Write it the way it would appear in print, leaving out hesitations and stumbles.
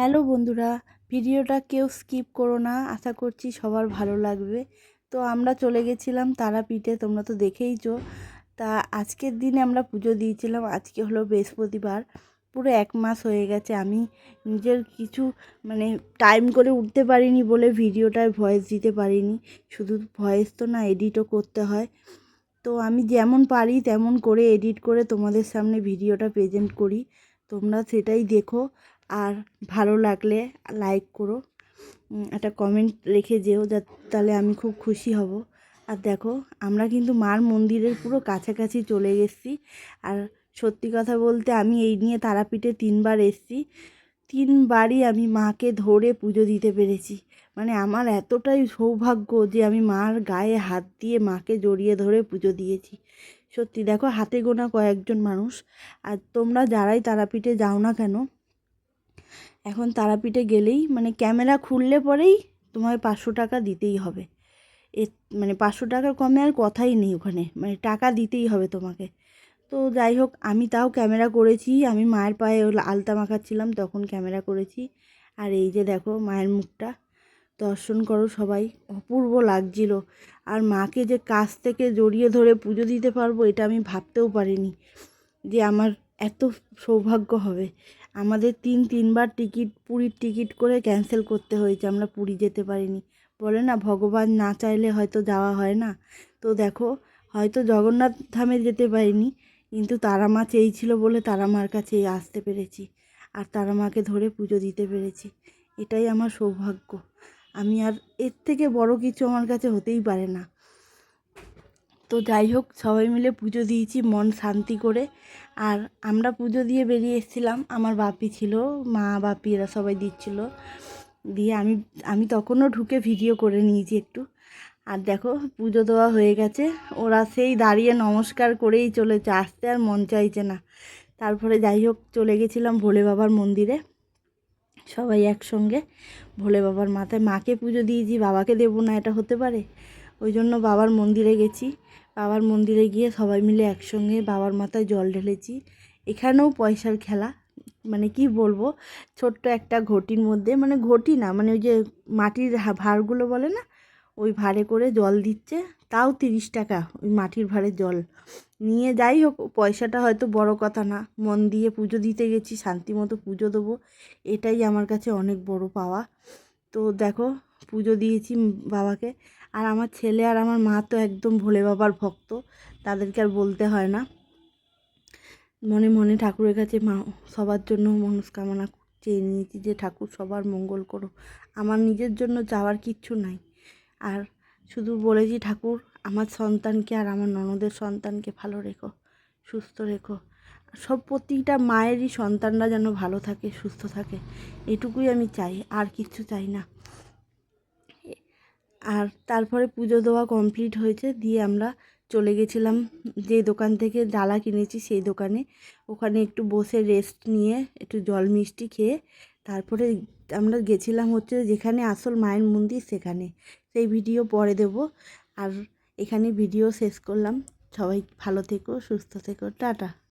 Hello বন্ধুরা, ভিডিওটা কেউ স্কিপ করো না, আশা করছি সবার ভালো লাগবে। তো আমরা চলে গেছিলাম তারাপীঠে, তোমরা তো দেখেইছো। তা আজকের দিনে আমরা পুজো দিয়েছিলাম। আজকে হলো বৃহস্পতিবার, পুরো 1 মাস হয়ে গেছে। আমি নিজের কিছু টাইম করে উঠতে পারিনি বলে ভিডিওটায় ভয়েস দিতে পারিনি। শুধু ভয়েস তো না, এডিটও করতে হয়। তো আমি যেমন পারি তেমন করে এডিট করে তোমাদের সামনে ভিডিওটা প্রেজেন্ট করি। তোমরা সেটাই দেখো, আর ভালো লাগলে লাইক করো, একটা কমেন্ট রেখে যেও, তাহলে আমি খুব খুশি হব। আর দেখো, আমরা কিন্তু মার মন্দিরের পুরো কাছাকাছি চলে গেছি। আর সত্যি কথা বলতে, আমি এই নিয়ে তারাপীঠে 3বার এসেছি। 3বারই আমি মাকে ধরে পুজো দিতে পেরেছি। আমার এতটাই সৌভাগ্য যে আমি মার গায়ে হাত দিয়ে মাকে জড়িয়ে ধরে পুজো দিয়েছি। সত্যি দেখো, হাতে গোনা কয়েকজন মানুষ। আর তোমরা যারাই তারাপীঠে যাও না কেন, এখন তারাপীঠে গেলেই ক্যামেরা খুললে পরেই তোমায় 500 টাকা দিতেই হবে। এ 500 টাকার কমে আর কথাই নেই ওখানে, টাকা দিতেই হবে তোমাকে। তো যাই হোক, আমি তাও ক্যামেরা করেছি। আমি মায়ের পায়ে আলতা মাখাচ্ছিলাম, তখন ক্যামেরা করেছি। আর এই যে দেখো, মায়ের মুখটা দর্শন করো সবাই, অপূর্ব লাগছিল। আর মাকে যে কাছ থেকে জড়িয়ে ধরে পুজো দিতে পারবো, এটা আমি ভাবতেও পারিনি যে আমার এত সৌভাগ্য হবে। আমাদের তিনবার পুরীর টিকিট করে ক্যান্সেল করতে হয়েছে, আমরা পুরী যেতে পারিনি। বলে না, ভগবান না চাইলে হয়তো যাওয়া হয় না। তো দেখো, হয়তো জগন্নাথ ধামে যেতে পারিনি, কিন্তু তারা মা চেয়েছিল বলে তারা মার কাছে আসতে পেরেছি, আর তারা মাকে ধরে পুজো দিতে পেরেছি। এটাই আমার সৌভাগ্য। আমি আর এর থেকে বড় কিছু আমার কাছে হতেই পারে না। তো যাই হোক, সবাই মিলে পুজো দিয়েছি মন শান্তি করে। আর আমরা পুজো দিয়ে বেরিয়ে এসেছিলাম, আমার বাপি ছিল, মা বাপি এরা সবাই দিচ্ছিল। দিয়ে আমি তখনও ঢুকে ভিডিও করে নিয়েছি একটু। আর দেখো, পুজো দেওয়া হয়ে গেছে। ওরা সেই দাঁড়িয়ে নমস্কার করেই চলেছে, আসতে আর মন চাইছে না। তারপরে যাই হোক, চলে গেছিলাম ভোলে বাবার মন্দিরে সবাই একসঙ্গে। ভোলে বাবার মাথায় মাকে পুজো দিয়েছি, বাবাকে দেবো না, এটা হতে পারে? ওই জন্য বাবার মন্দিরে গেছি। বাবার মন্দিরে গিয়ে সবাই মিলে একসঙ্গে বাবার মাথায় জল ঢেলেছি। এখানেও পয়সার খেলা, কি বলবো, ছোট্ট একটা ঘটির মধ্যে, ঘটি না, ওই যে মাটির ভাঁড়গুলো বলে না, ওই ভাঁড়ে করে জল দিচ্ছে। তাও 30 টাকা ওই মাটির ভাঁড়ে জল নিয়ে। যাই হোক, পয়সাটা হয়তো বড় কথা না, মন দিয়ে পুজো দিতে গেছি, শান্তি মতো পুজো দেবো, এটাই আমার কাছে অনেক বড় পাওয়া। তো দেখো, পুজো দিয়েছি বাবাকে। আর আমার ছেলে আর আমার মা তো একদম ভোলে বাবার ভক্ত, তাদেরকে আর বলতে হয় না। মনে মনে ঠাকুরের কাছে সবার জন্য মনস্কামনা চেয়ে নিয়েছি যে ঠাকুর সবার মঙ্গল করো। আমার নিজের জন্য চাওয়ার কিচ্ছু নাই। আর শুধু বলেছি, ঠাকুর আমার সন্তানকে আর আমার ননদের সন্তানকে ভালো রেখো, সুস্থ রেখো। প্রতিটা মায়েরই সন্তানরা যেন ভালো থাকে, সুস্থ থাকে, এটুকুই আমি চাই, আর কিচ্ছু চাই না। আর তারপরে পুজো দেওয়া কমপ্লিট হয়েছে, দিয়ে আমরা চলে গেছিলাম যে দোকান থেকে ডালা কিনেছি সেই দোকানে। ওখানে একটু বসে রেস্ট নিয়ে একটু জল মিষ্টি খেয়ে তারপরে আমরা গেছিলাম হচ্ছে যেখানে আসল মায়ের মন্দির, সেখানে। সেই ভিডিও পরে দেব। আর এখানে ভিডিও শেষ করলাম। সবাই ভালো থেকো, সুস্থ থেকো, টাটা।